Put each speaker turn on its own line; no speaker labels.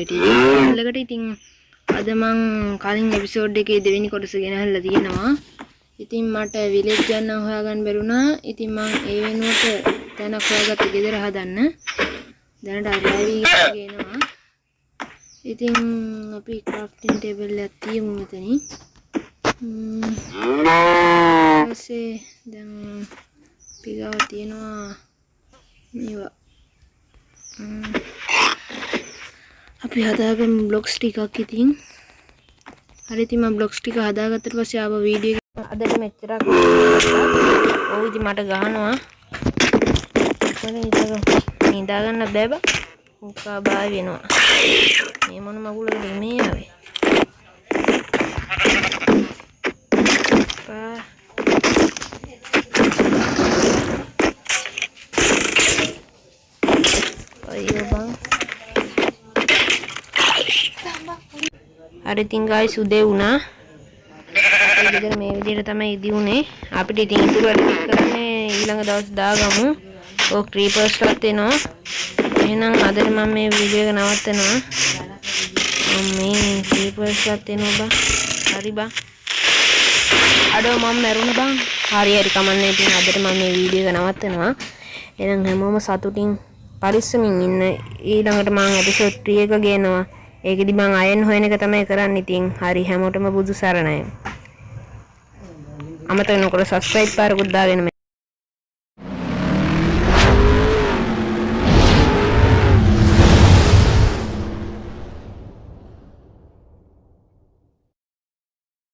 channel එකට. ඉතින් අද මං කලින් එපිසෝඩ් එකේ දෙවෙනි කොටස ගෙනහැල්ලා තියෙනවා. ඉතින් මට විලේජ් යන්න හොයාගන්න බැරුණා. ඉතින් මං ඒ වෙනුවට තැනක් හොයාගත්ත ගෙදර හදන්න. දැනට අරලවි ගේනවා. ඉතින් අපි crafting table එකක් තියමු මෙතනින්. ඊපස්සේ දැන් පිගාව තියෙනවා මේවා. අපි හදාගමු බ්ලොක්ස් ටිකක්. ඉතින් හරි ඉතින් මම බ්ලොක්ස් ටික හදාගත්තට පස්සේ ආව වීඩියෝ එක අදට මෙච්චරක්. ඔව් ඉතින් මට ගහනවා. නිදා ගන්න බෑ බා. උකා බායි වෙනවා. මේ මොන මගුලද මේ ආවේ? අයියෝ බං. හරි ඉතින් guys උදේ වුණා. ඒ විදිහට මේ විදිහට තමයි ඉදි උනේ. අපිට ඉතින් ඉතුරු වැඩ ටික කරන්නේ ඊළඟ දවස් දාගමු. ඔය ක්‍රීපර්ස්ලත් එනවා. එහෙනම් අදට මම මේ වීඩියෝ එක නවත්තනවා. මේ ක්‍රීපර්ස්ලත් එනවා බා. හරි බා. අඩෝ මම මැරුණා බං. හරි කමන්නේ. ඉතින් අදට මම මේ වීඩියෝ එක නවත්තනවා. එහෙනම් හැමෝම සතුටින් පරිස්සමින් ඉන්න. ඊළඟට මම එපිසෝඩ් 3 එක ගේනවා. ඒකෙදි මං අයන් හොයන එක තමයි කරන්නේ. ඉතින් හරි හැමෝටම බුදු සරණයි. අමතක නොකර subscribe පාරකුත් දාගෙන